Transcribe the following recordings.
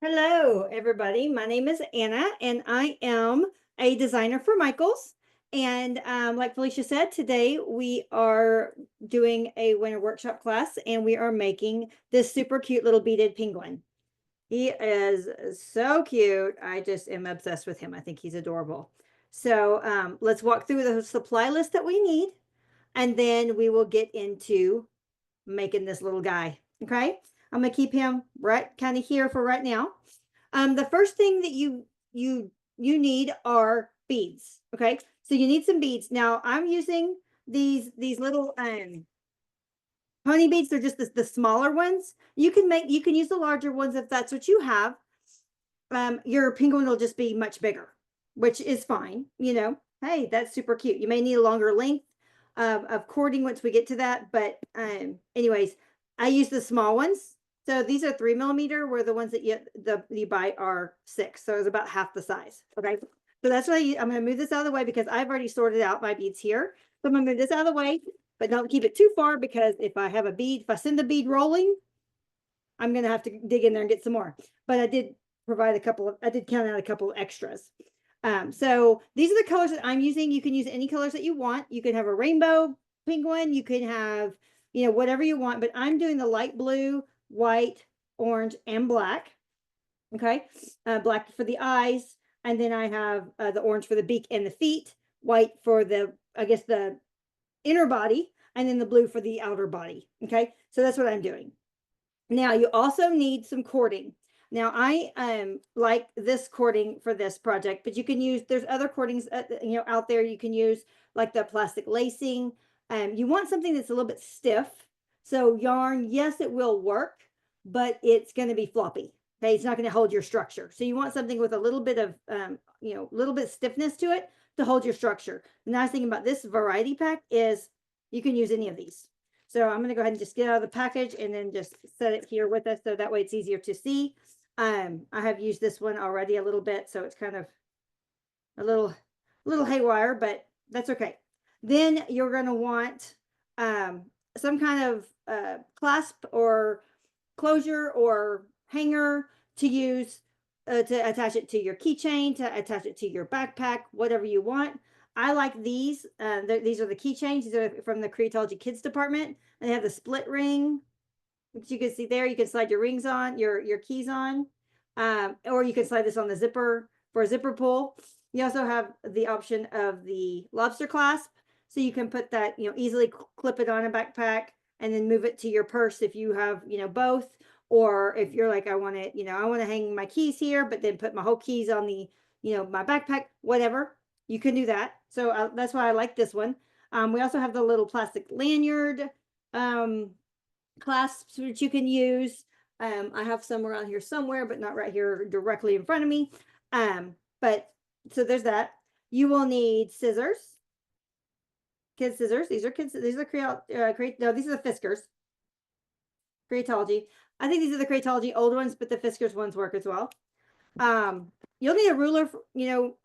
Hello, everybody. My name is Anna, and I am a designer for Michaels. And like Felicia said, today we are doing a winter workshop class, and we are making this super cute little beaded penguin. He is so cute. I just am obsessed with him. I think he's adorable. So let's walk through the supply list that we need, and then we will get into making this little guy. Okay. I'm gonna keep him right kind of here for right now. The first thing that you need are beads. Okay, so you need some beads. Now I'm using these little pony beads. They're just the smaller ones. You can use the larger ones if that's what you have. Your penguin will just be much bigger, which is fine. Hey, that's super cute. You may need a longer length of cording once we get to that, but anyways, I use the small ones. So these are 3mm, where the ones that you buy are 6. So it's about half the size. Okay. So that's why I'm going to move this out of the way because I've already sorted out my beads here. So I'm going to move this out of the way, but don't keep it too far because if I send the bead rolling, I'm going to have to dig in there and get some more. But I did count out a couple of extras. So these are the colors that I'm using. You can use any colors that you want. You can have a rainbow penguin. You can have, whatever you want, but I'm doing the light blue, white, orange, and black. Okay. Black for the eyes. And then I have the orange for the beak and the feet, white for the inner body, and then the blue for the outer body. Okay. So that's what I'm doing. Now you also need some cording. Now I like this cording for this project, but you can use, there's other cordings out there you can use, like the plastic lacing. You want something that's a little bit stiff. So yarn, yes, it will work, but it's going to be floppy. Okay, it's not going to hold your structure. So you want something with a little bit of little bit stiffness to it to hold your structure. The nice thing about this variety pack is you can use any of these. So I'm going to go ahead and just get out of the package and then just set it here with us. So that way it's easier to see. I have used this one already a little bit, so it's kind of a little haywire, but that's okay. Then you're going to want some kind of clasp or closure or hanger to use to attach it to your keychain, to attach it to your backpack, whatever you want. I like these. These are the keychains. These are from the Creatology Kids department, and they have the split ring, which you can see there. You can slide your rings on, your keys on, or you can slide this on the zipper for a zipper pull. You also have the option of the lobster clasp, so you can put that, easily clip it on a backpack and then move it to your purse if you have, both. Or if you're like, I want to hang my keys here, but then put my whole keys on the, my backpack, whatever. You can do that. So that's why I like this one. We also have the little plastic lanyard clasps which you can use. I have some around here somewhere, but not right here directly in front of me. But so there's that. You will need scissors, kids scissors. These are no, these are the Fiskars. Creatology. I think these are the Creatology old ones, but the Fiskars ones work as well. You'll need a ruler,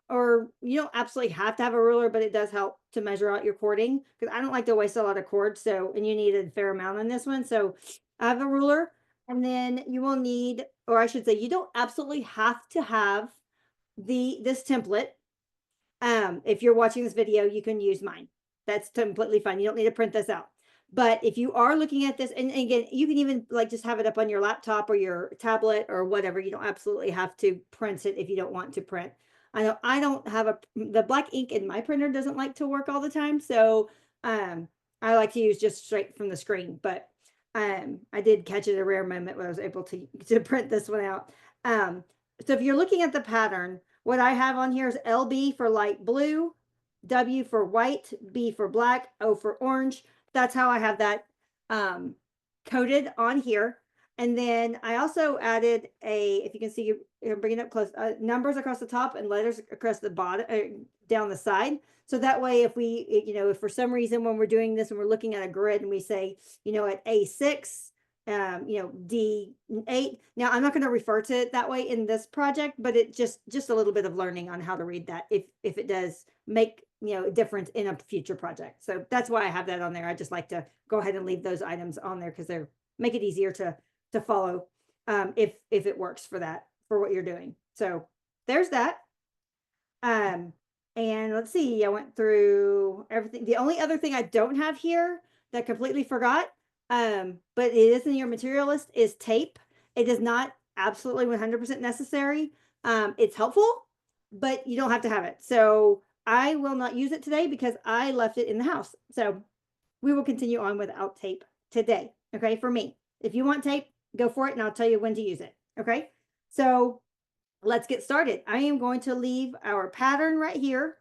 or you don't absolutely have to have a ruler, but it does help to measure out your cording because I don't like to waste a lot of cord. So, and you need a fair amount on this one. So I have a ruler, and then you will need, or I should say, you don't absolutely have to have this template. If you're watching this video, you can use mine. That's completely fine. You don't need to print this out. But if you are looking at this, and again, you can even just have it up on your laptop or your tablet or whatever. You don't absolutely have to print it if you don't want to print. I know I don't have the black ink in my printer doesn't like to work all the time. So I like to use just straight from the screen. But I did catch it at a rare moment when I was able to print this one out. So if you're looking at the pattern, what I have on here is LB for light blue, W for white, B for black, O for orange. That's how I have that coded on here. And then I also added if you can see, bring it up close, numbers across the top and letters across the bottom, down the side. So that way, if we, if for some reason when we're doing this and we're looking at a grid and we say, at A6, D8. Now I'm not going to refer to it that way in this project, but it just a little bit of learning on how to read that if it does make a difference in a future project. So that's why I have that on there. I just like to go ahead and leave those items on there because they make it easier to follow if it works for that for what you're doing. So there's that. And let's see, I went through everything. The only other thing I don't have here that I completely forgot, but it is in your material list, is tape. It is not absolutely 100% necessary. It's helpful, but you don't have to have it. So I will not use it today because I left it in the house. So we will continue on without tape today. Okay, for me. If you want tape, go for it, and I'll tell you when to use it. Okay, so let's get started. I am going to leave our pattern right here.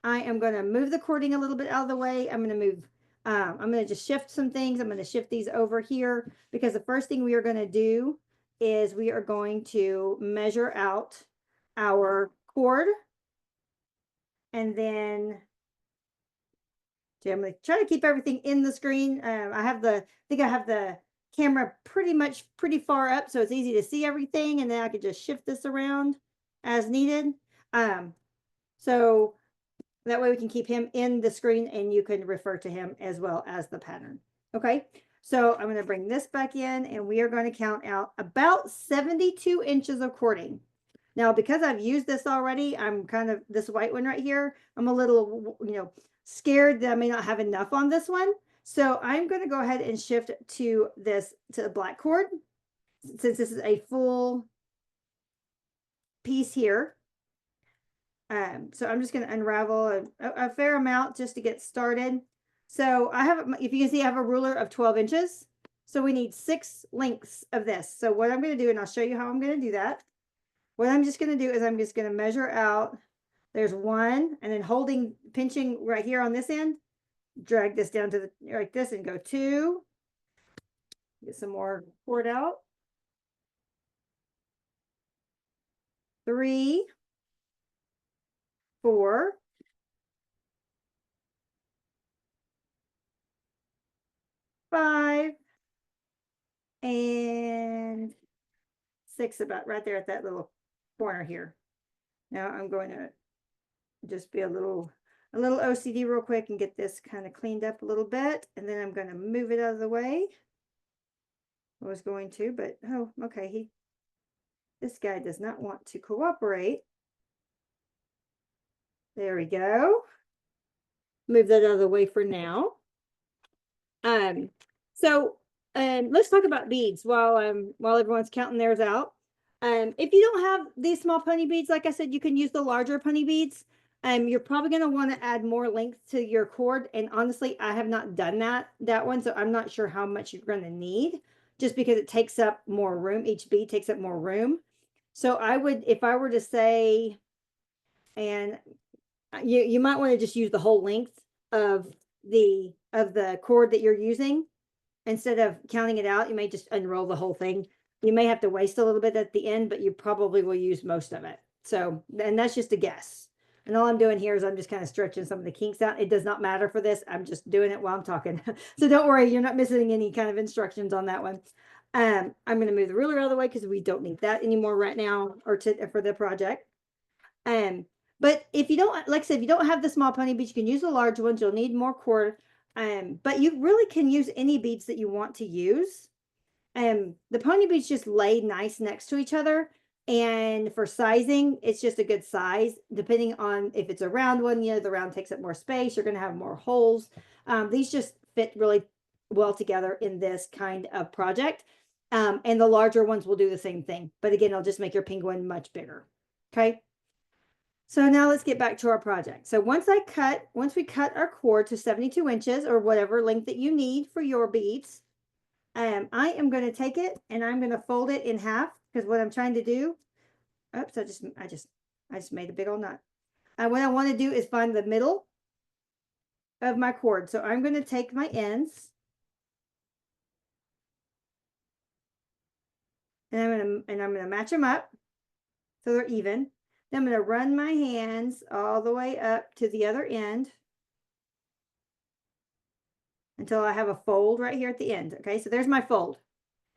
I am going to move the cording a little bit out of the way. I'm going to move, I'm going to just shift some things. I'm going to shift these over here because the first thing we are going to do is we are going to measure out our cord. And then I'm going to try to keep everything in the screen. I think I have the camera pretty far up, so it's easy to see everything, and then I could just shift this around as needed. So that way we can keep him in the screen and you can refer to him as well as the pattern. Okay, so I'm going to bring this back in, and we are going to count out about 72 inches of cording. Now, because I've used this already, I'm kind of, this white one right here, I'm a little, scared that I may not have enough on this one. So I'm going to go ahead and shift to the black cord, since this is a full piece here. So I'm just going to unravel a fair amount just to get started. So I have, if you can see, I have a ruler of 12 inches. So we need 6 lengths of this. So what I'm going to do, and I'll show you how I'm going to do that. What I'm just going to do is I'm just going to measure out. There's 1, and then pinching right here on this end, drag this down to like this and go 2. Get some more cord out. 3, 4, 5, and 6, about right there at that little corner here. Now I'm going to just be a little OCD real quick and get this kind of cleaned up a little bit, and then I'm going to move it out of the way. I was going to, but oh, okay, this guy does not want to cooperate. There we go. Move that out of the way for now. So let's talk about beads while everyone's counting theirs out. If you don't have these small pony beads, like I said, you can use the larger pony beads. You're probably going to want to add more length to your cord, and honestly, I have not done that one, so I'm not sure how much you're going to need, just because it takes up more room. Each bead takes up more room. So I would, if I were to say, and you might want to just use the whole length of the cord that you're using. Instead of counting it out, you may just unroll the whole thing. You may have to waste a little bit at the end, but you probably will use most of it. So, and that's just a guess. And all I'm doing here is I'm just kind of stretching some of the kinks out. It does not matter for this. I'm just doing it while I'm talking. So don't worry, you're not missing any kind of instructions on that one. I'm going to move the ruler out of the way because we don't need that anymore right now, or for the project. But if you don't, like I said, if you don't have the small pony beads, you can use the large ones. You'll need more cord. But you really can use any beads that you want to use. The pony beads just lay nice next to each other. And for sizing, it's just a good size, depending on if it's a round one, the round takes up more space. You're going to have more holes. These just fit really well together in this kind of project. And the larger ones will do the same thing. But again, it'll just make your penguin much bigger. Okay. So now let's get back to our project. So once we cut our cord to 72 inches or whatever length that you need for your beads, I am going to take it and I'm going to fold it in half, because what I'm trying to do, oops, I just made a big old knot. What I want to do is find the middle of my cord. So I'm going to take my ends and I'm going to match them up so they're even. Then I'm going to run my hands all the way up to the other end until I have a fold right here at the end. Okay, so there's my fold.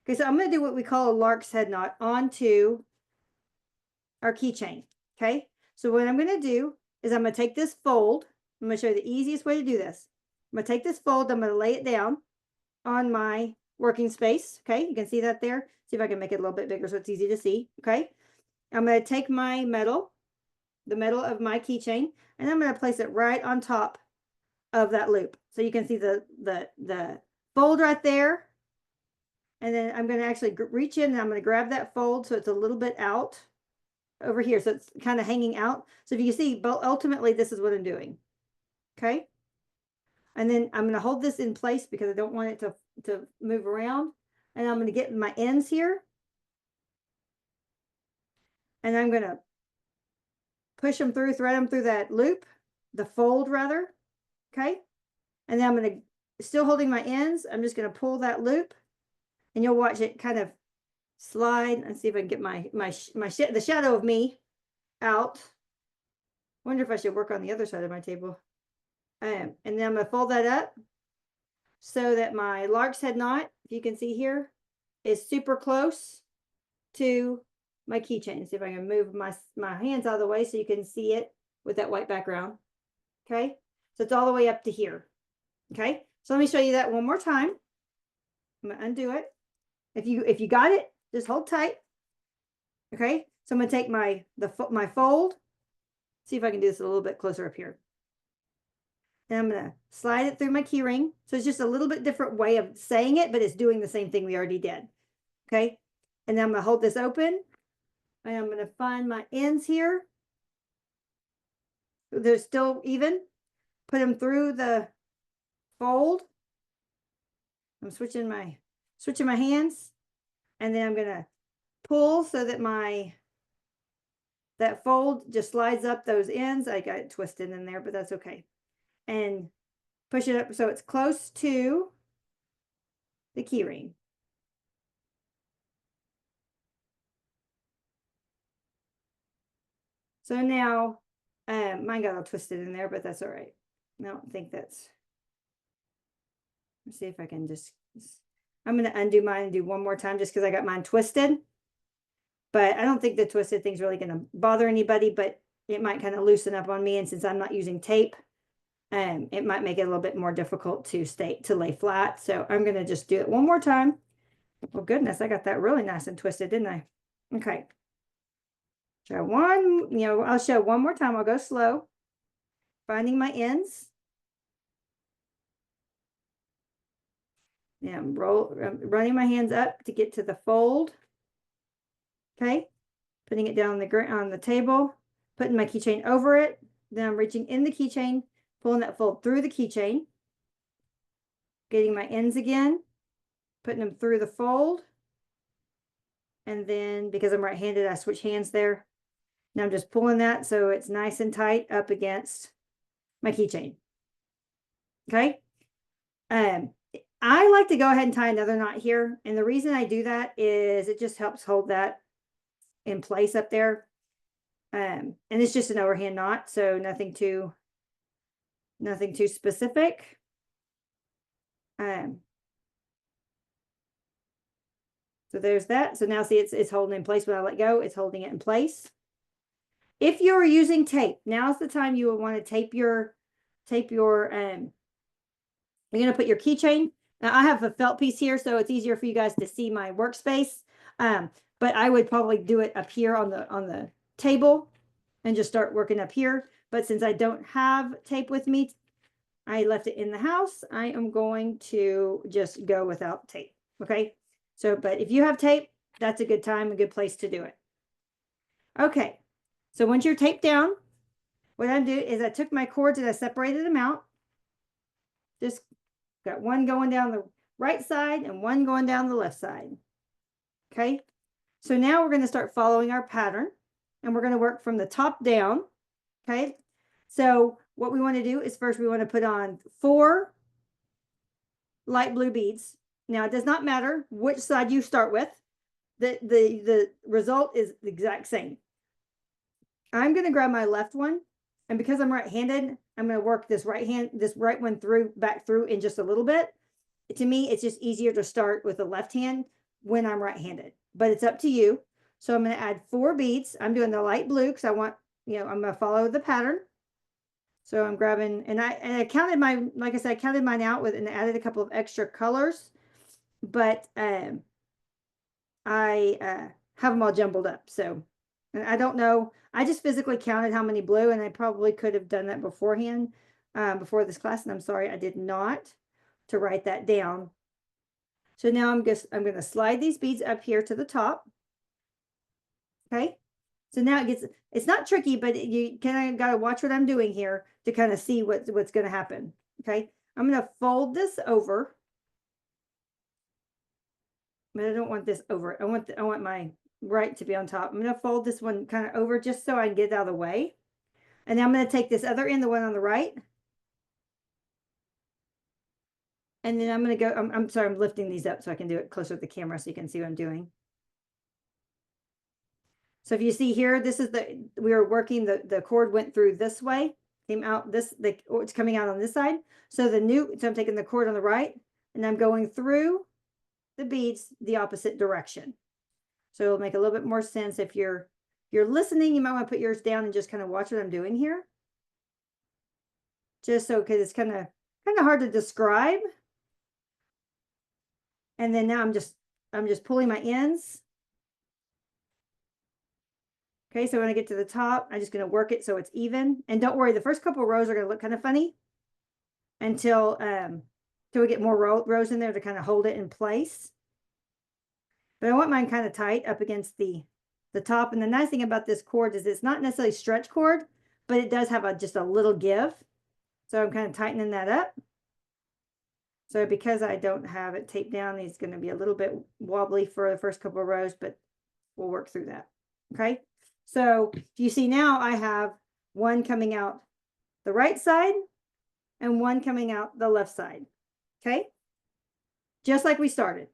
Okay, so I'm going to do what we call a lark's head knot onto our keychain. Okay, so what I'm going to do is I'm going to take this fold. I'm going to show you the easiest way to do this. I'm going to take this fold, I'm going to lay it down on my working space. Okay, you can see that there. See if I can make it a little bit bigger so it's easy to see. Okay, I'm going to take my metal, the metal of my keychain, and I'm going to place it right on top of that loop. So you can see the fold right there. And then I'm going to actually reach in and I'm going to grab that fold so it's a little bit out over here. So it's kind of hanging out. So if you can see, but ultimately this is what I'm doing. Okay. And then I'm going to hold this in place because I don't want it to move around. And I'm going to get my ends here. And I'm going to push them through, thread them through that loop, the fold rather. Okay. And then I'm going to, still holding my ends, I'm just going to pull that loop and you'll watch it kind of slide and see if I can get the shadow of me out. Wonder if I should work on the other side of my table. And then I'm going to fold that up so that my lark's head knot, if you can see here, is super close to my keychain. See if I can move my hands out of the way so you can see it with that white background. Okay, so it's all the way up to here. Okay, so let me show you that one more time. I'm gonna undo it. If you got it, just hold tight. Okay, so I'm gonna take my fold. See if I can do this a little bit closer up here. And I'm gonna slide it through my key ring. So it's just a little bit different way of saying it, but it's doing the same thing we already did. Okay, and then I'm gonna hold this open. And I'm gonna find my ends here. They're still even. Put them through the fold. I'm switching my hands, and then I'm gonna pull so that that fold just slides up those ends. I got it twisted in there, but that's okay. And push it up so it's close to the key ring. So now, mine got all twisted in there, but that's all right. I don't think that's, let's see if I can I'm going to undo mine and do one more time just because I got mine twisted. But I don't think the twisted thing's really going to bother anybody, but it might kind of loosen up on me. And since I'm not using tape, it might make it a little bit more difficult to lay flat. So I'm going to just do it one more time. Oh, goodness, I got that really nice and twisted, didn't I? Okay. Show one, I'll show one more time. I'll go slow. Finding my ends. Yeah, I'm running my hands up to get to the fold. Okay. Putting it down on the table, putting my keychain over it. Then I'm reaching in the keychain, pulling that fold through the keychain, getting my ends again, putting them through the fold. And then because I'm right-handed, I switch hands there. Now I'm just pulling that so it's nice and tight up against my keychain. Okay. I like to go ahead and tie another knot here. And the reason I do that is it just helps hold that in place up there. And it's just an overhand knot, so nothing too specific. So there's that. So now see it's holding in place when I let go, it's holding it in place. If you're using tape, now's the time you will want to tape your you're going to put your keychain. Now I have a felt piece here, so it's easier for you guys to see my workspace. But I would probably do it up here on the table and just start working up here. But since I don't have tape with me, I left it in the house. I am going to just go without tape. Okay. So, but if you have tape, that's a good time, a good place to do it. Okay. So once you're taped down, what I do is I took my cords and I separated them out. Just got one going down the right side and one going down the left side. Okay. So now we're going to start following our pattern and we're going to work from the top down. Okay. So what we want to do is first we want to put on 4 light blue beads. Now it does not matter which side you start with. The result is the exact same. I'm going to grab my left one, and because I'm right-handed, I'm going to work this right one back through in just a little bit. To me, it's just easier to start with the left hand when I'm right-handed, but it's up to you. So I'm going to add 4 beads. I'm doing the light blue because I want, I'm going to follow the pattern. So I'm grabbing, and I counted like I said, I counted mine out and added a couple of extra colors, but I have them all jumbled up. So And I don't know, I just physically counted how many blue, and I probably could have done that beforehand, before this class, and I'm sorry I did not to write that down. So now I'm going to slide these beads up here to the top. Okay. So now it's not tricky, but you kind of got to watch what I'm doing here to kind of see what's going to happen. Okay. I'm going to fold this over, but I don't want this over. I want my right to be on top. I'm going to fold this one kind of over just so I can get it out of the way. And then I'm going to take this other end, the one on the right. And then I'm going to go, I'm sorry, I'm lifting these up so I can do it closer to the camera so you can see what I'm doing. So if you see here, this is we were working, the cord went through this way, came out it's coming out on this side. So I'm taking the cord on the right and I'm going through the beads the opposite direction. So it'll make a little bit more sense. If you're listening, you might want to put yours down and just kind of watch what I'm doing here. Just so, because it's kind of hard to describe. And then now I'm just pulling my ends. Okay, so when I get to the top, I'm just going to work it so it's even. And don't worry, the first couple of rows are going to look kind of funny until we get more rows in there to kind of hold it in place. But I want mine kind of tight up against the top. And the nice thing about this cord is it's not necessarily stretch cord, but it does have just a little give. So I'm kind of tightening that up. So because I don't have it taped down, it's going to be a little bit wobbly for the first couple of rows, but we'll work through that. Okay. So you see now I have one coming out the right side and one coming out the left side. Okay. Just like we started.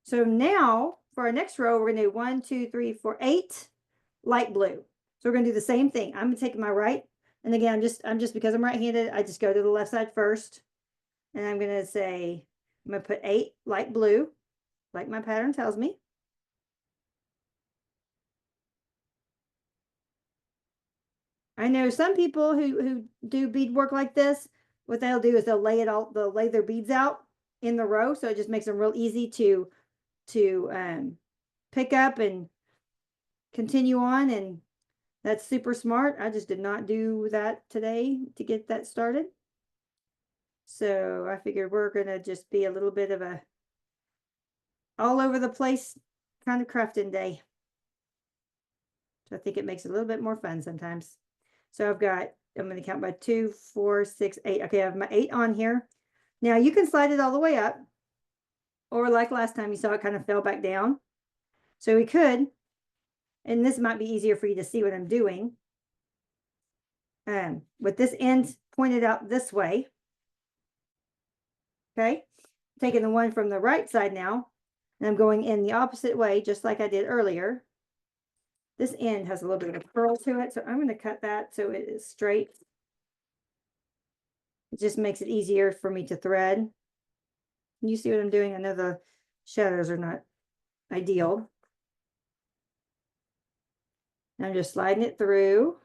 So now for our next row, we're going to do 1, 2, 3, 4, 8 light blue. So we're going to do the same thing. I'm going to take my right. And again, I'm just because I'm right-handed, I just go to the left side first. And I'm going to say, I'm going to put 8 light blue, like my pattern tells me. I know some people who do beadwork like this, what they'll do is they'll lay their beads out in the row. So it just makes them real easy to pick up and continue on. And that's super smart. I just did not do that today to get that started. So I figured we're going to just be a little bit of a all over the place kind of crafting day. So I think it makes it a little bit more fun sometimes. So I'm going to count by 2, 4, 6, 8. Okay, I have my 8 on here. Now you can slide it all the way up, or like last time you saw it kind of fell back down. So we could, and this might be easier for you to see what I'm doing. With this end pointed out this way. Okay, taking the one from the right side now, and I'm going in the opposite way, just like I did earlier. This end has a little bit of a curl to it, so I'm going to cut that so it is straight. It just makes it easier for me to thread. You see what I'm doing? I know the shadows are not ideal. I'm just sliding it through.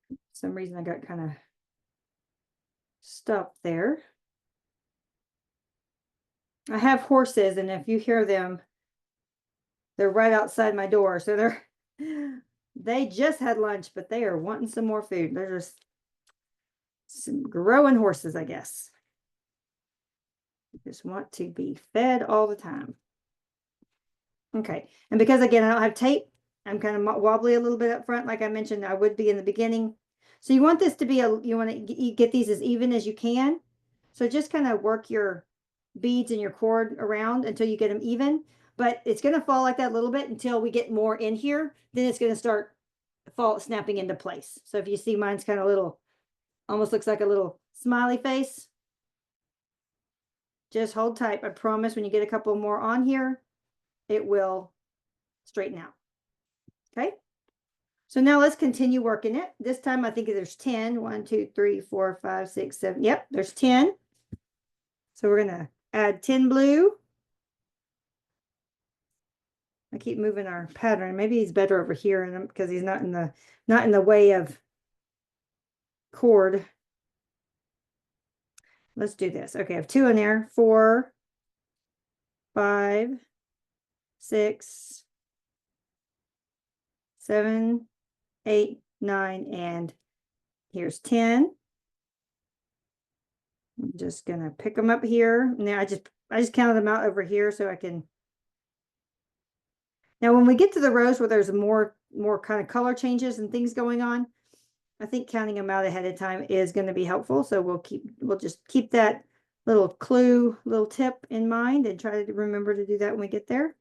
For some reason I got kind of stopped there. I have horses, and if you hear them, they're right outside my door. So they just had lunch, but they are wanting some more food. They're just some growing horses, I guess. They just want to be fed all the time. Okay, and because again, I don't have tape, I'm kind of wobbly a little bit up front, like I mentioned I would be in the beginning. So you want this to be you want to get these as even as you can. So just kind of work your beads and your cord around until you get them even, but it's going to fall like that a little bit until we get more in here. Then it's going to start snapping into place. So if you see, mine's kind of little, almost looks like a little smiley face. Just hold tight. I promise when you get a couple more on here, it will straighten out. Okay. So now let's continue working it. This time I think there's 10. 1, 2, 3, 4, 5, 6, 7. Yep, there's 10. So we're going to add 10 blue. I keep moving our pattern. Maybe he's better over here because he's not in the way of cord. let's do this. Okay, I have 2 in there. 4, 5, 6, 7, 8, 9, and here's 10. I'm just gonna pick them up here. Now I just counted them out over here so I can. Now when we get to the rows where there's more kind of color changes and things going on, I think counting them out ahead of time is going to be helpful. So we'll just keep that little clue, little tip in mind and try to remember to do that when we get there.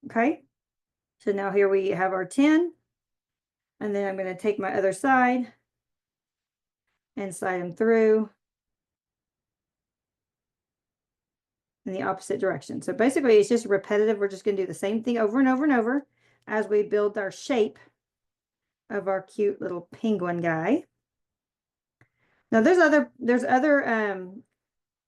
Okay. So now here we have our 10. And then I'm going to take my other side and slide them through in the opposite direction. So basically it's just repetitive. We're just going to do the same thing over and over and over as we build our shape of our cute little penguin guy. Now there's other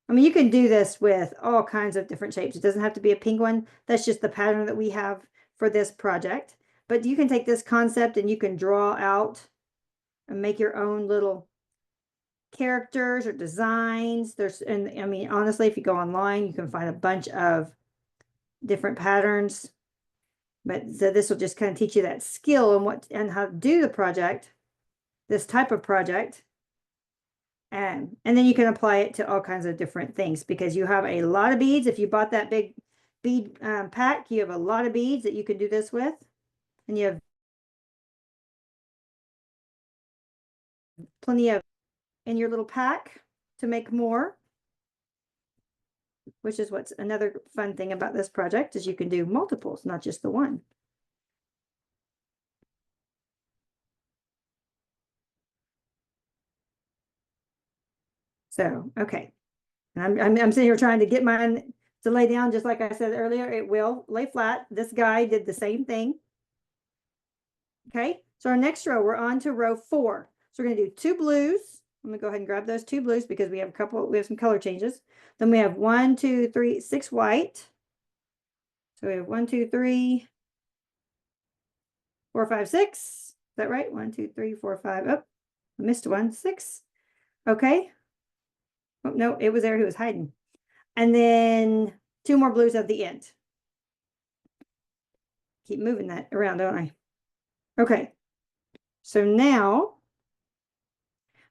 I mean, you can do this with all kinds of different shapes. It doesn't have to be a penguin. That's just the pattern that we have for this project. But you can take this concept and you can draw out and make your own little characters or designs. And I mean, honestly, if you go online, you can find a bunch of different patterns. But so this will just kind of teach you that skill and how to do the project, this type of project. And then you can apply it to all kinds of different things because you have a lot of beads. If you bought that big bead pack, you have a lot of beads that you can do this with. And you have plenty of in your little pack to make more, which is what's another fun thing about this project is you can do multiples, not just the one. So, okay. And I'm sitting here trying to get mine to lay down, just like I said earlier, it will lay flat. This guy did the same thing. Okay, so our next row, we're on to row 4. So we're going to do 2 blues. I'm going to go ahead and grab those 2 blues because we have some color changes. Then we have 1, 2, 3, 6 white. So we have 1, 2, 3, 4, 5, 6. Is that right? 1, 2, 3, 4, 5. Oh, I missed one. 6. Okay. Oh, no, it was there. He was hiding. And then 2 more blues at the end. Keep moving that around, don't I? Okay. So now,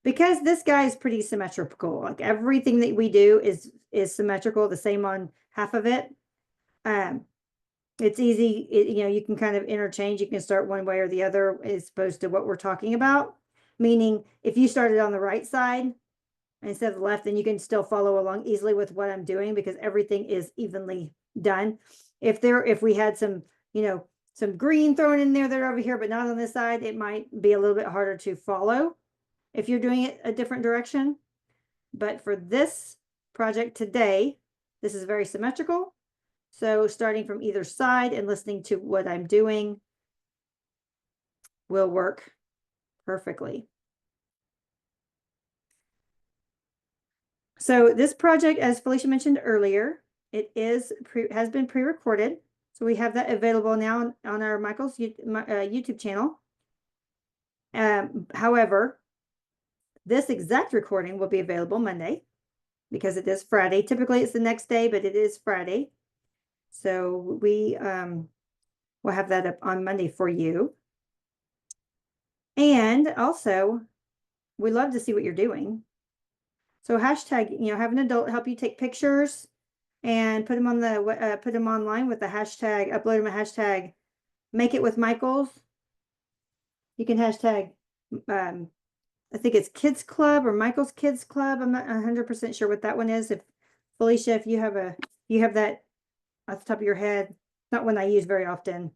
because this guy is pretty symmetrical, like everything that we do is symmetrical, the same on half of it. It's easy, you know, you can kind of interchange. You can start one way or the other as opposed to what we're talking about. Meaning, if you started on the right side instead of the left, then you can still follow along easily with what I'm doing because everything is evenly done. If we had some, you know, some green thrown in there, they're over here, but not on this side, it might be a little bit harder to follow if you're doing it a different direction. But for this project today, this is very symmetrical. So starting from either side and listening to what I'm doing will work perfectly. So this project, as Felicia mentioned earlier, it has been pre-recorded. So we have that available now on our Michael's YouTube channel. However, this exact recording will be available Monday because it is Friday. Typically it's the next day, but it is Friday. So we will have that up on Monday for you. And also, we love to see what you're doing. So hashtag, you know, have an adult help you take pictures and put them on put them online with the hashtag, upload them a hashtag, make it with Michaels. You can hashtag, I think it's Kids Club or Michael's Kids Club. I'm not 100% sure what that one is. If Felicia, if you have that off the top of your head, not one I use very often.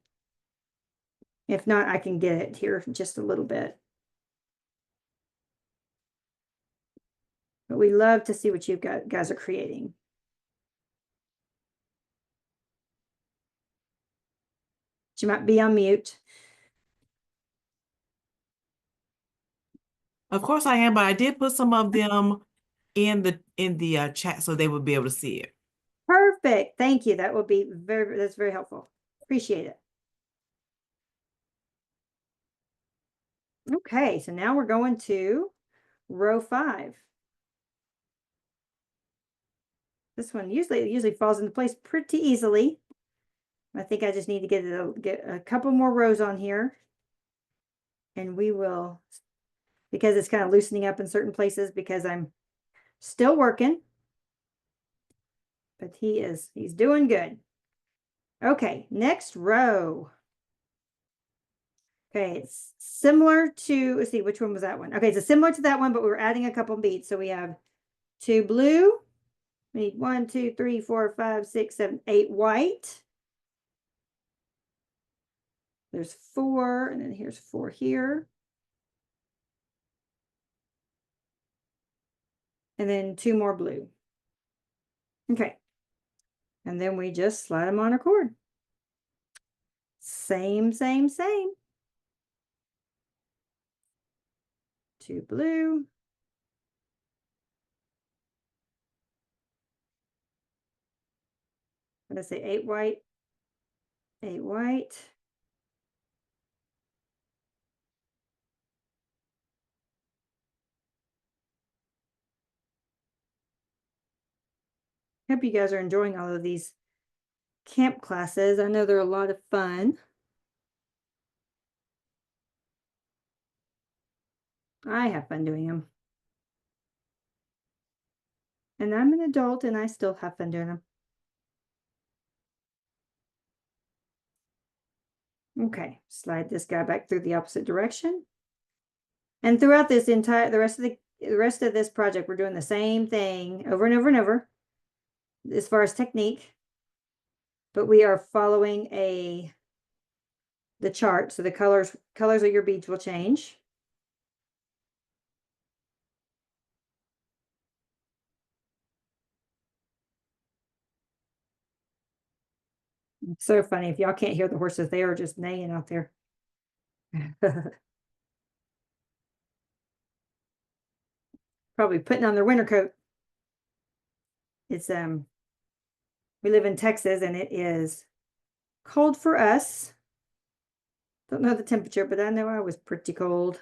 If not, I can get it here in just a little bit. But we love to see what you guys are creating. You might be on mute. Of course I am, but I did put some of them in the chat so they would be able to see it. Perfect. Thank you. That will be that's very helpful. Appreciate it. Okay, so now we're going to row 5. This one it usually falls into place pretty easily. I think I just need to get a couple more rows on here. And we will, because it's kind of loosening up in certain places because I'm still working. But he's doing good. Okay, next row. Okay, it's similar to, let's see, which one was that one? Okay, so similar to that one, but we're adding a couple beads. So we have 2 blue. We need 1, 2, 3, 4, 5, 6, 7, 8 white. There's 4, and then here's 4 here. And then 2 more blue. Okay. And then we just slide them on our cord. Same. 2 blue. Let's say 8 white. 8 white. Hope you guys are enjoying all of these camp classes. I know they're a lot of fun. I have fun doing them. And I'm an adult and I still have fun doing them. Okay, slide this guy back through the opposite direction. And throughout this the rest of this project, we're doing the same thing over and over and over as far as technique. But we are following the chart, so the colors of your beads will change. It's so funny. If y'all can't hear the horses, they are just neighing out there. Probably putting on their winter coat. It's we live in Texas and it is cold for us. Don't know the temperature, but I know I was pretty cold.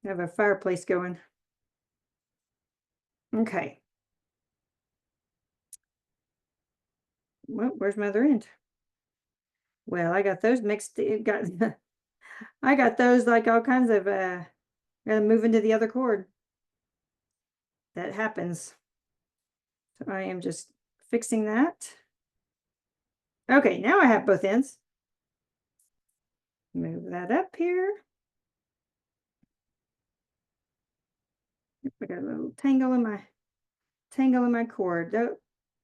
I have a fireplace going. Okay. Well, where's my other end? Well, I got those mixed. I got those like all kinds of gotta move into the other cord. That happens. So I am just fixing that. Okay, now I have both ends. Move that up here. I got a little tangle in my cord. Oh,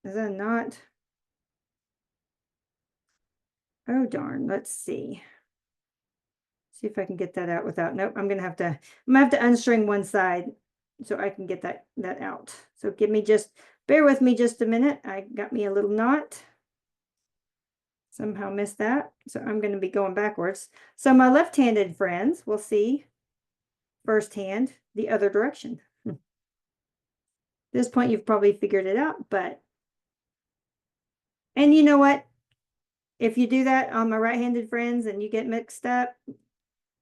is that not? Oh darn, let's see. See if I can get that out without, nope, I'm gonna have to unstring one side so I can get that out. So bear with me just a minute. I got me a little knot. Somehow missed that. So I'm gonna be going backwards. So my left-handed friends will see firsthand the other direction. At this point, you've probably figured it out, and you know what? If you do that on my right-handed friends and you get mixed up,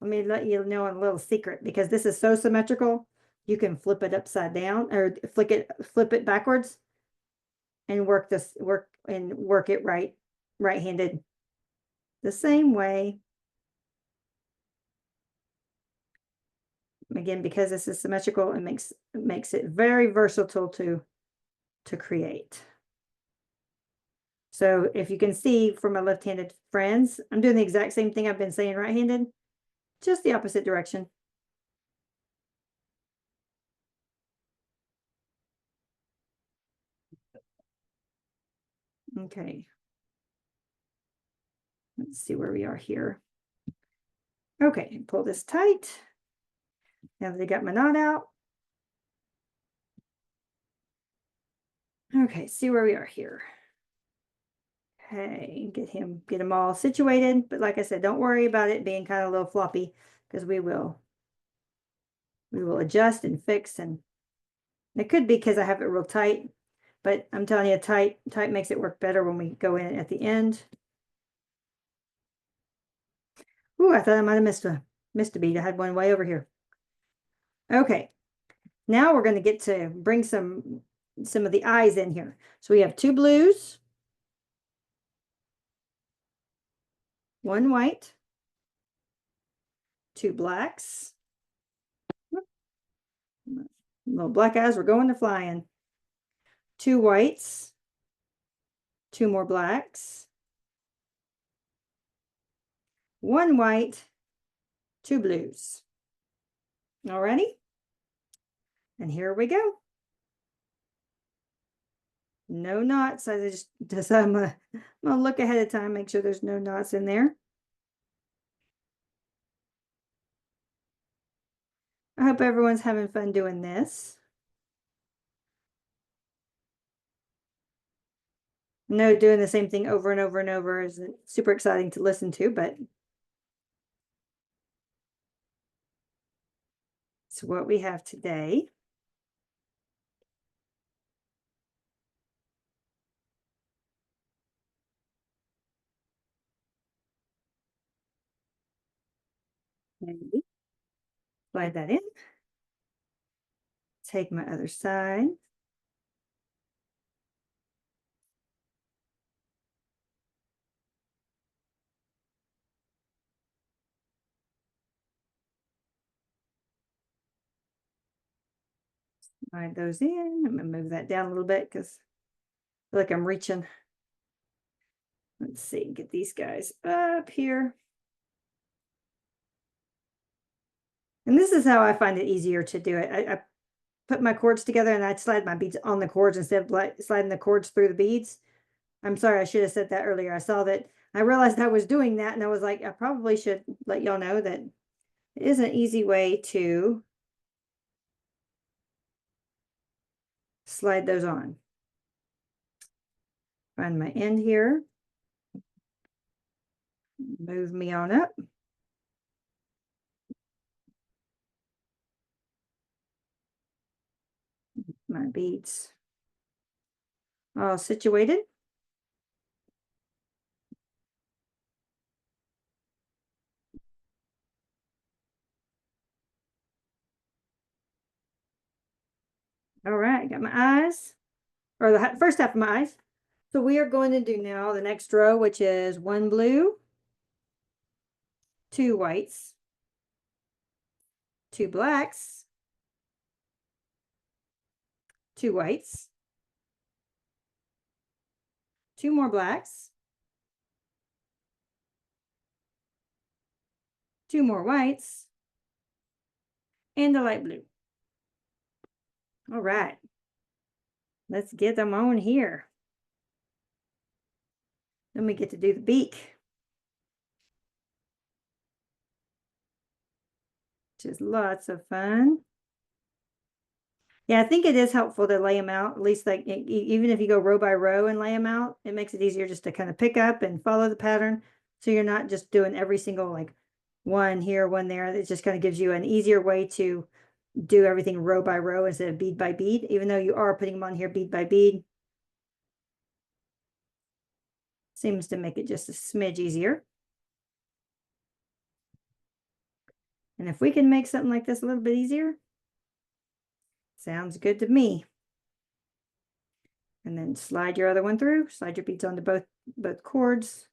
let me let you know a little secret, because this is so symmetrical, you can flip it upside down or flip it backwards and work it right-handed the same way. Again, because this is symmetrical, it makes it very versatile to create. So if you can see from my left-handed friends, I'm doing the exact same thing I've been saying right-handed, just the opposite direction. Okay. Let's see where we are here. Okay, pull this tight. Now that I got my knot out. Okay, see where we are here. Okay, get him all situated. But like I said, don't worry about it being kind of a little floppy, because we will adjust and fix. And it could be because I have it real tight, but I'm telling you, tight makes it work better when we go in at the end. Ooh, I thought I might have missed a bead. I had one way over here. Okay, now we're going to get to bring some some of the eyes in here. So we have 2 blues, 1 white, 2 blacks. Little black eyes were going to flying. 2 whites, 2 more blacks, 1 white, 2 blues. Alrighty. And here we go. No knots. I just I'm gonna look ahead of time, make sure there's no knots in there. I hope everyone's having fun doing this. I know doing the same thing over and over and over isn't super exciting to listen to, but it's what we have today. Maybe. Slide that in. Take my other side. Slide those in. I'm gonna move that down a little bit because I feel like I'm reaching. Let's see, get these guys up here. And this is how I find it easier to do it. I put my cords together and I slide my beads on the cords instead of like sliding the cords through the beads. I'm sorry, I should have said that earlier. I saw that, I realized I was doing that and I was like, I probably should let y'all know that it is an easy way to slide those on. Find my end here. Move me on up. My beads all situated. All right, got my eyes, or the first half of my eyes. So we are going to do now the next row, which is 1 blue, 2 whites, 2 blacks, 2 whites, 2 more blacks, 2 more whites, and a light blue. All right, let's get them on here. Then we get to do the beak, which is lots of fun. Yeah, I think it is helpful to lay them out, at least like even if you go row by row and lay them out, it makes it easier just to kind of pick up and follow the pattern. So you're not just doing every single like one here, one there. It just kind of gives you an easier way to do everything row by row instead of bead by bead, even though you are putting them on here bead by bead. Seems to make it just a smidge easier. And if we can make something like this a little bit easier, sounds good to me. And then slide your other one through, slide your beads onto both cords.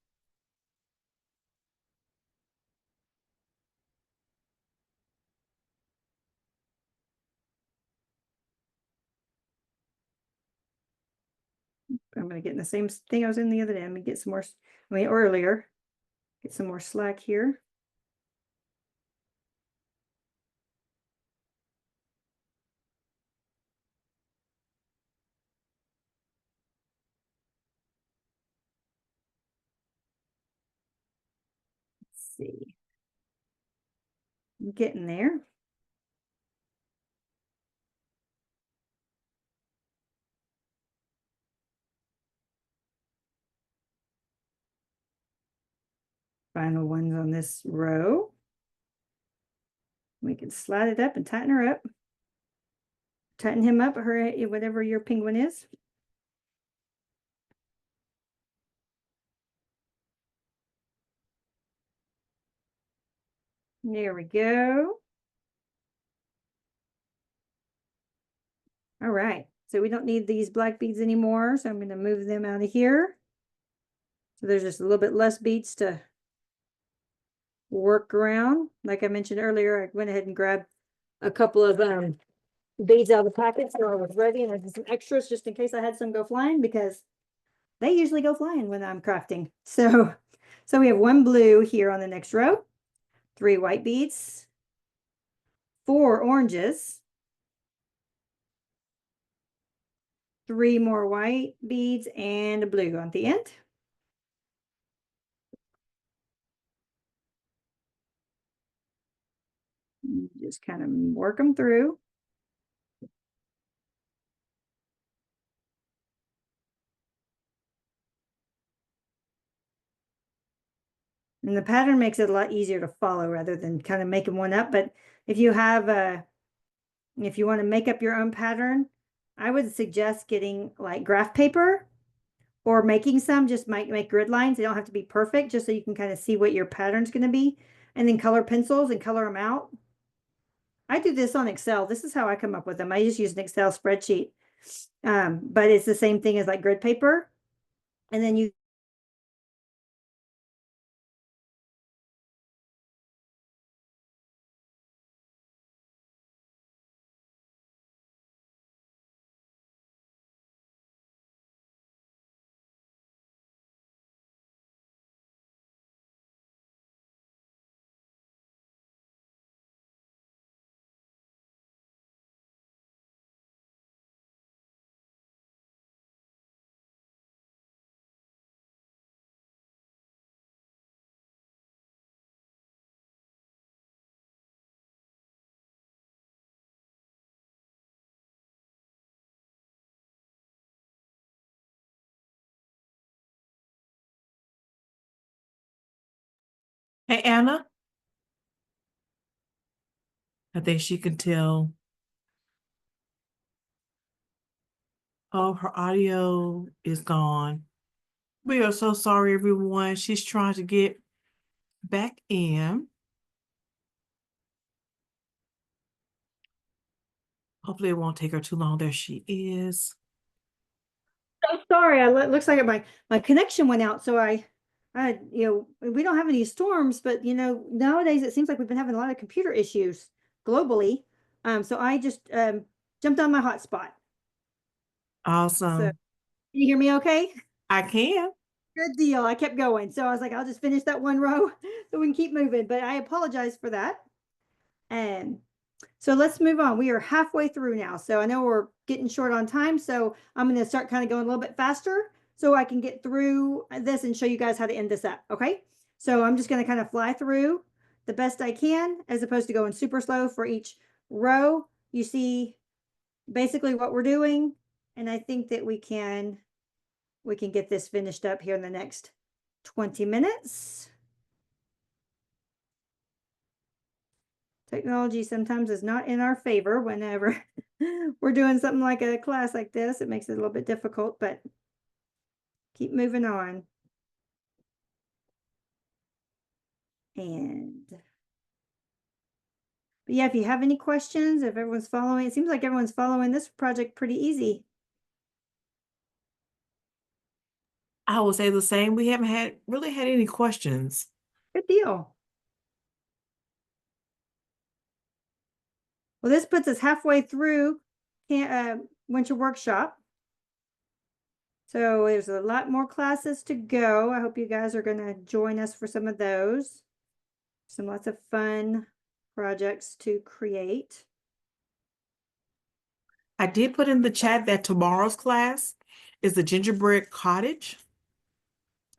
I'm going to get in the same thing I was in the other day. Let me get some more, earlier. Get some more slack here. Let's see. I'm getting there. Final ones on this row. We can slide it up and tighten her up. Tighten him up, her, whatever your penguin is. There we go. All right. So we don't need these black beads anymore. So I'm going to move them out of here. So there's just a little bit less beads to work around. Like I mentioned earlier, I went ahead and grabbed a couple of beads out of the packet so I was ready, and I did some extras just in case I had some go flying, because they usually go flying when I'm crafting. So we have 1 blue here on the next row, 3 white beads, 4 oranges, 3 more white beads, and a blue on the end. Just kind of work them through. And the pattern makes it a lot easier to follow rather than kind of making one up. But if you have if you want to make up your own pattern, I would suggest getting like graph paper or making some, just make grid lines. They don't have to be perfect, just so you can kind of see what your pattern's going to be. And then color pencils and color them out. I do this on Excel. This is how I come up with them. I just use an Excel spreadsheet. But it's the same thing as like grid paper. And then you Hey, Anna, I think she can tell. Oh, her audio is gone. We are so sorry, everyone. She's trying to get back in. Hopefully it won't take her too long. There she is. so sorry. It looks like my connection went out. So we don't have any storms, but nowadays it seems like we've been having a lot of computer issues globally. So I just jumped on my hotspot. So Awesome. can you hear me okay? I can. Good deal. I kept going. So I was like, I'll just finish that 1 row so we can keep moving. But I apologize for that. And so let's move on. We are halfway through now. So I know we're getting short on time. So I'm going to start kind of going a little bit faster so I can get through this and show you guys how to end this up. Okay. So I'm just going to kind of fly through the best I can, as opposed to going super slow for each row. You see basically what we're doing. And I think that we can get this finished up here in the next 20 minutes. Technology sometimes is not in our favor whenever we're doing something like a class like this. It makes it a little bit difficult, but keep moving on. But yeah, if you have any questions, if everyone's following, it seems like everyone's following this project pretty easy. I will say the same. We haven't really had any questions. Good deal. Well, this puts us halfway through winter workshop. So there's a lot more classes to go. I hope you guys are going to join us for some of those. Some lots of fun projects to create. I did put in the chat that tomorrow's class is the gingerbread cottage.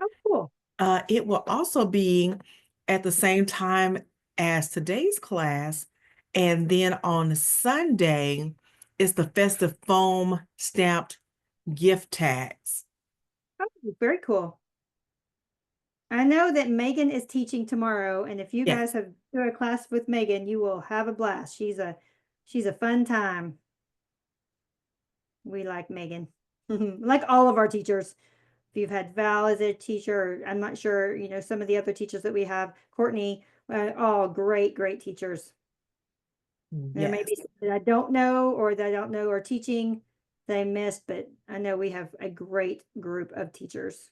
Oh, cool. It will also be at the same time as today's class. And then on Sunday is the festive foam stamped gift tags. Oh, very cool. I know that Megan is teaching tomorrow, and if you Yeah. guys have do a class with Megan, you will have a blast. She's a fun time. We like Megan, like all of our teachers. If you've had Val as a teacher, I'm not sure, some of the other teachers that we have, Courtney, all great teachers. There may be Yes. some that I don't know or that I don't know are teaching. that I missed, but I know we have a great group of teachers.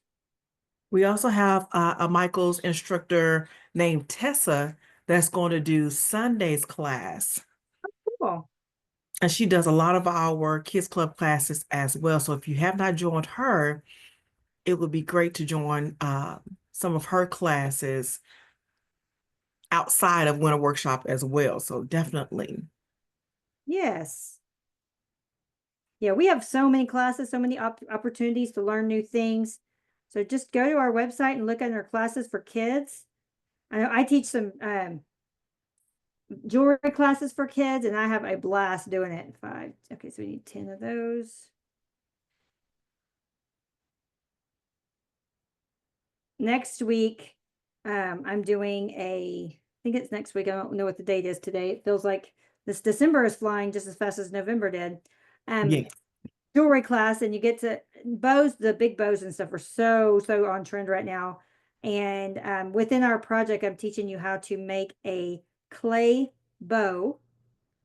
We also have a Michael's instructor named Tessa that's going to do Sunday's class. Cool. And she does a lot of our Kids Club classes as well. So if you have not joined her, it would be great to join some of her classes outside of Winter Workshop as well. So definitely. Yes. Yeah, we have so many classes, so many opportunities to learn new things. So just go to our website and look at our classes for kids. I know I teach some jewelry classes for kids, and I have a blast doing it. 5. Okay, so we need 10 of those. Next week, I'm doing I think it's next week. I don't know what the date is today. It feels like this December is flying just as fast as November did. Yeah. Jewelry class, and you get to bows. The big bows and stuff are so on trend right now. And within our project, I'm teaching you how to make a clay bow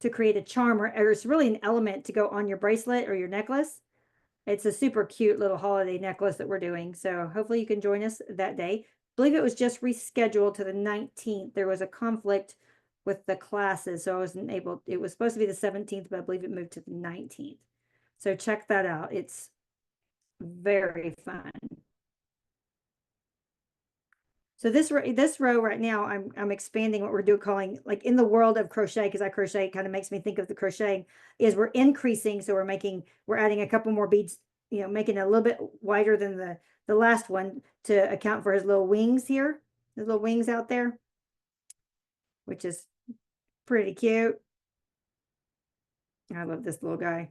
to create a charm, or it's really an element to go on your bracelet or your necklace. It's a super cute little holiday necklace that we're doing. So hopefully you can join us that day. I believe it was just rescheduled to the 19th. There was a conflict with the classes, so I wasn't able, it was supposed to be the 17th, but I believe it moved to the 19th. So check that out. It's very fun. So this row right now, I'm expanding what we're doing, calling like in the world of crochet, because I crochet, it kind of makes me think of the crocheting, is we're increasing. So we're adding a couple more beads, making it a little bit wider than the last one to account for his little wings here, his little wings out there, which is pretty cute. I love this little guy.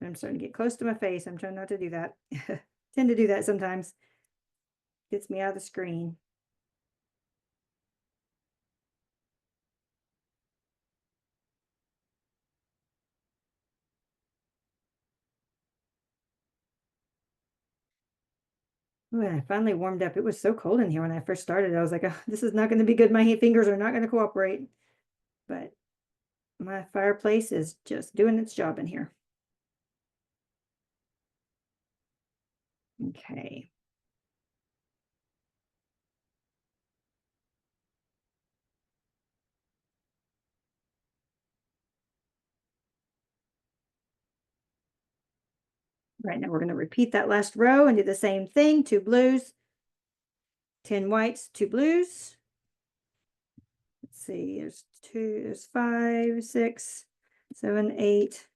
I'm starting to get close to my face. I'm trying not to do that. Tend to do that sometimes. Gets me out of the screen. Ooh, I finally warmed up. It was so cold in here when I first started. I was like, oh, this is not going to be good. My fingers are not going to cooperate. But my fireplace is just doing its job in here. Okay. Right now we're going to repeat that last row and do the same thing. 2 blues, 10 whites, 2 blues. Let's see, there's 5, 6, 7, 8,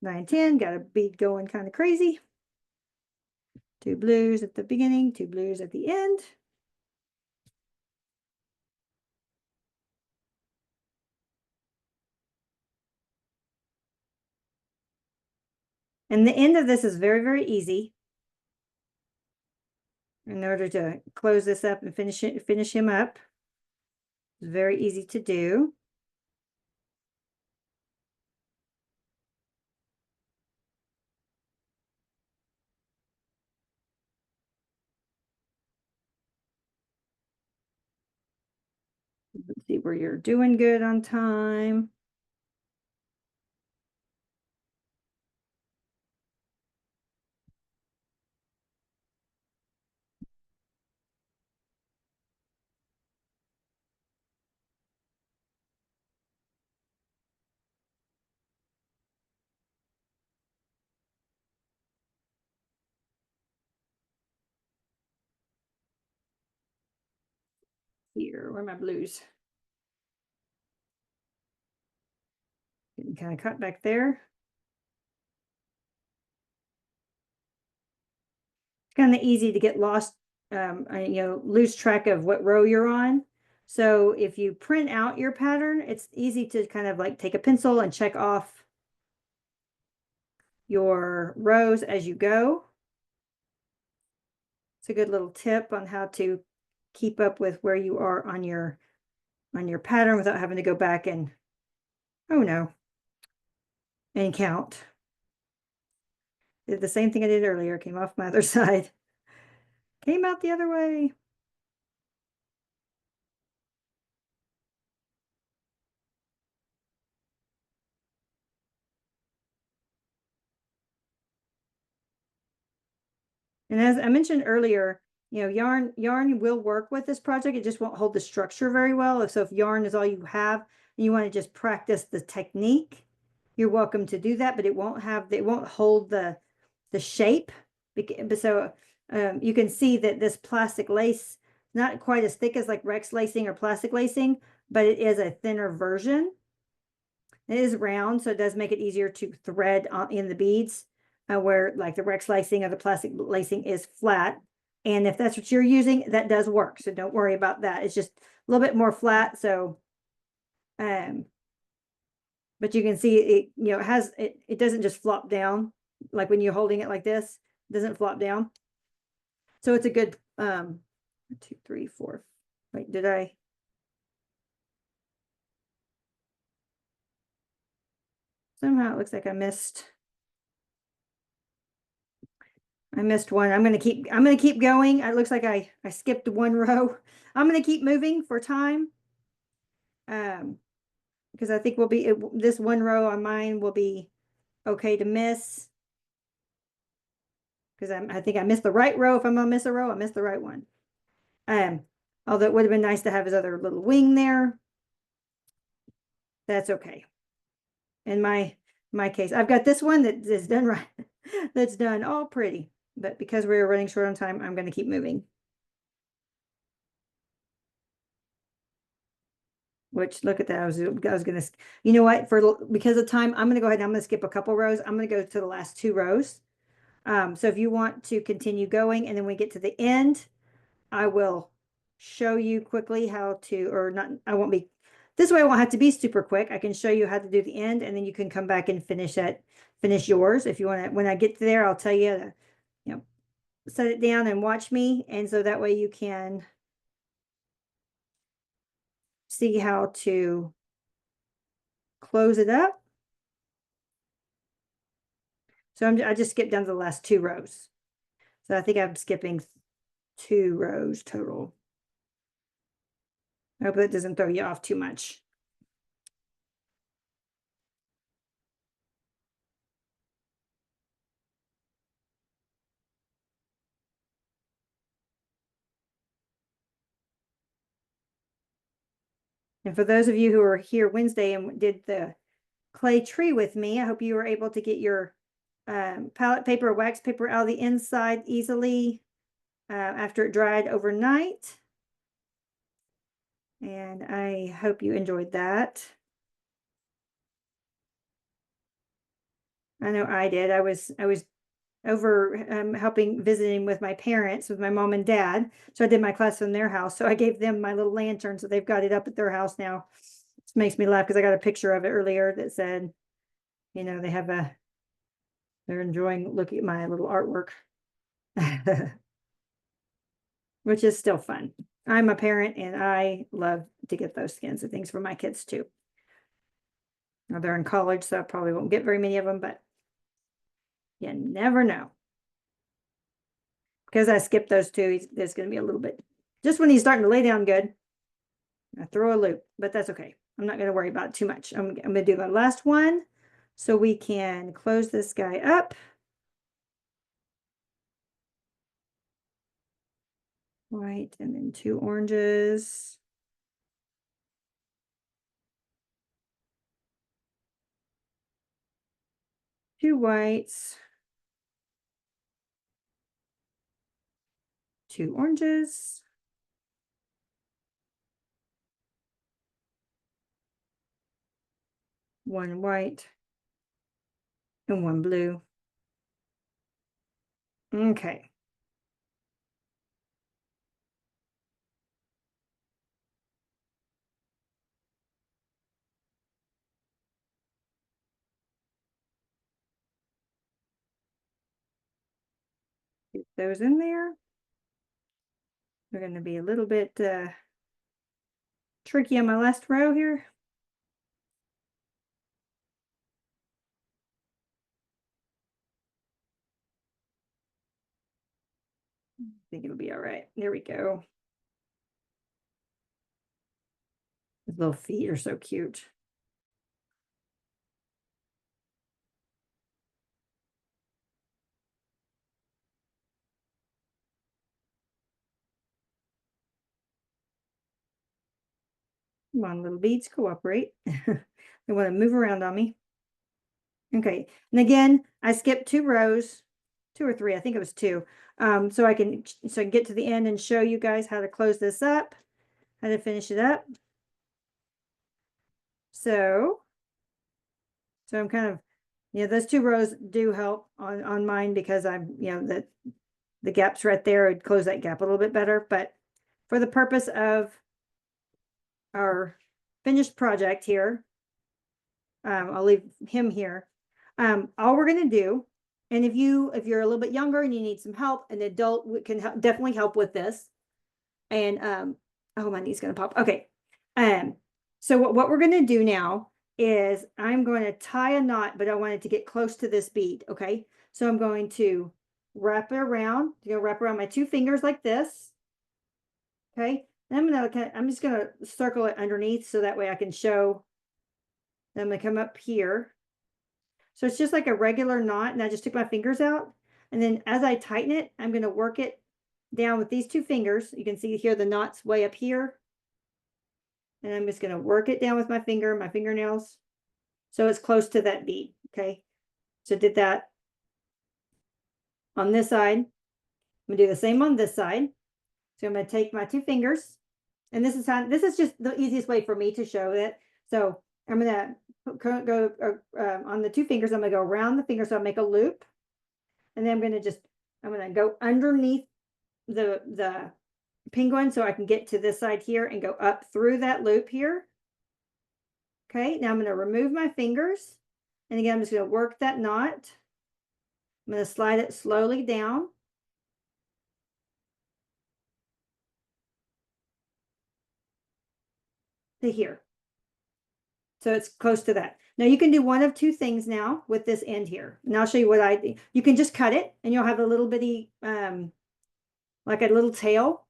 9, 10. Got a bead going kind of crazy. 2 blues at the beginning, 2 blues at the end. And the end of this is very, very easy. In order to close this up and finish him up, it's very easy to do. Let's see where you're doing good on time. Here, where are my blues? Getting kind of cut back there. It's kind of easy to get lost, lose track of what row you're on. So if you print out your pattern, it's easy to kind of like take a pencil and check off your rows as you go. It's a good little tip on how to keep up with where you are on your pattern without having to go back and, oh no, and count. Did the same thing I did earlier, came off my other side. Came out the other way. And as I mentioned earlier, you know, yarn will work with this project. It just won't hold the structure very well. So if yarn is all you have and you want to just practice the technique, you're welcome to do that, but it won't hold the shape. So you can see that this plastic lace, not quite as thick as like Rex lacing or plastic lacing, but it is a thinner version. It is round, so it does make it easier to thread in the beads, where like the Rex lacing or the plastic lacing is flat. And if that's what you're using, that does work. So don't worry about that. It's just a little bit more flat. So, but you can see it, you know, it doesn't just flop down like when you're holding it like this, it doesn't flop down. So it's a good, 1, 2, 3, 4. Wait, did I? Somehow it looks like I missed one. I'm going to keep going. It looks like I skipped one row. I'm going to keep moving for time. Because I think this one row on mine will be okay to miss. Because I think I missed the right row. If I'm going to miss a row, I missed the right one. Although it would have been nice to have his other little wing there. That's okay. In my case, I've got this one that is done right. That's done all pretty. But because we're running short on time, I'm going to keep moving. Which, look at that. I was going to, you know what, because of time, I'm going to go ahead and I'm going to skip a couple rows. I'm going to go to the last 2 rows. So if you want to continue going and then we get to the end, I will show you quickly how to, or not, this way I won't have to be super quick. I can show you how to do the end and then you can come back and finish yours. If you want to, when I get there, I'll tell you to, you know, set it down and watch me. And so that way you can see how to close it up. So I just skipped down to the last 2 rows. So I think I'm skipping 2 rows total. I hope that doesn't throw you off too much. And for those of you who were here Wednesday and did the clay tree with me, I hope you were able to get your palette paper or wax paper out of the inside easily after it dried overnight. And I hope you enjoyed that. I know I did. I was over helping visiting with my parents, with my mom and dad. So I did my class in their house. So I gave them my little lantern. So they've got it up at their house now. It makes me laugh because I got a picture of it earlier that said, you know, they're enjoying looking at my little artwork, which is still fun. I'm a parent and I love to get those skins of things for my kids too. Now they're in college, so I probably won't get very many of them, but you never know. Because I skipped those 2, there's going to be a little bit, just when he's starting to lay down good, I throw a loop, but that's okay. I'm not going to worry about it too much. I'm going to do the last one so we can close this guy up. White, and then 2 oranges. Two whites. 2 oranges. One white. And 1 blue. Okay. Get those in there. They're going to be a little bit tricky on my last row here. I think it'll be all right. There we go. His little feet are so cute. Come on, little beads, cooperate. They want to move around on me. Okay, and again, I skipped 2 rows, 2 or 3, I think it was 2. So I can get to the end and show you guys how to close this up, how to finish it up. So I'm kind of, those 2 rows do help on mine because I'm, the gap's right there. I'd close that gap a little bit better, but for the purpose of our finished project here, I'll leave him here. All we're going to do, and if you're a little bit younger and you need some help, an adult can definitely help with this. And oh, my knee's going to pop. Okay. So what we're going to do now is I'm going to tie a knot, but I want it to get close to this bead. Okay. So I'm going to wrap it around, wrap around my 2 fingers like this. Okay. And I'm just going to circle it underneath so that way I can show. Then I'm going to come up here. So it's just like a regular knot, and I just took my fingers out. And then as I tighten it, I'm going to work it down with these 2 fingers. You can see here the knot's way up here. And I'm just going to work it down with my fingernails. So it's close to that bead. Okay. So did that on this side. I'm going to do the same on this side. So I'm going to take my 2 fingers. And this is just the easiest way for me to show it. So I'm going to go on the 2 fingers. I'm going to go around the finger. So I'll make a loop. And then I'm going to go underneath the penguin so I can get to this side here and go up through that loop here. Okay, now I'm going to remove my fingers. And again, I'm just going to work that knot. I'm going to slide it slowly down. To here. So it's close to that. Now you can do one of 2 things now with this end here. And I'll show you what I do. You can just cut it and you'll have a little bitty, like a little tail.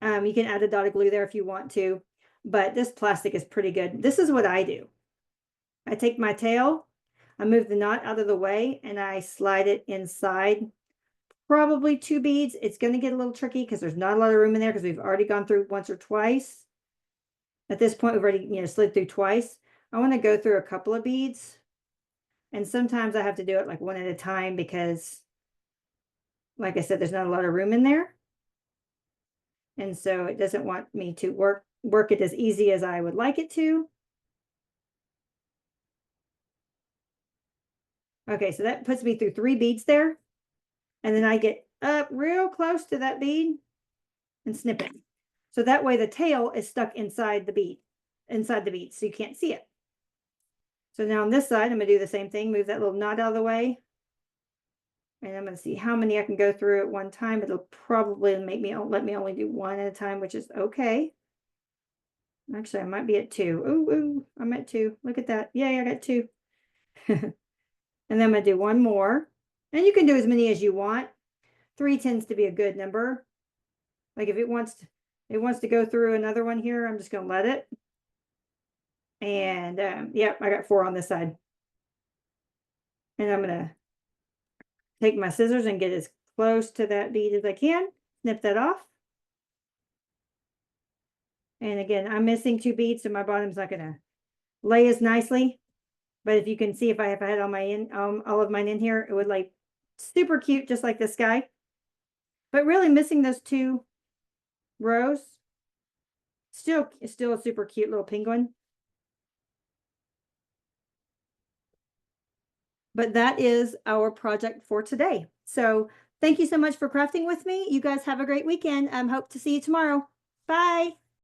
You can add a dot of glue there if you want to, but this plastic is pretty good. This is what I do. I take my tail, I move the knot out of the way, and I slide it inside. Probably 2 beads. It's going to get a little tricky because there's not a lot of room in there because we've already gone through once or twice. At this point, we've already, slid through twice. I want to go through a couple of beads. And sometimes I have to do it like one at a time because, like I said, there's not a lot of room in there. And so it doesn't want me to work it as easy as I would like it to. Okay, so that puts me through 3 beads there. And then I get up real close to that bead and snip it. So that way the tail is stuck inside the bead, so you can't see it. So now on this side, I'm going to do the same thing, move that little knot out of the way. And I'm going to see how many I can go through at one time. It'll probably let me only do 1 at a time, which is okay. Actually, I might be at 2. Ooh, I'm at 2. Look at that. Yay, I got 2. And then I'm going to do 1 more. And you can do as many as you want. 3 tends to be a good number. Like if it wants to go through another one here, I'm just going to let it. And yep, I got 4 on this side. And I'm going to take my scissors and get as close to that bead as I can. Snip that off. And again, I'm missing 2 beads, so my bottom's not going to lay as nicely. But if you can see, if I had all of mine in here, it would lay super cute, just like this guy. But really missing those 2 rows. Still a super cute little penguin. But that is our project for today. So thank you so much for crafting with me. You guys have a great weekend. Hope to see you tomorrow. Bye.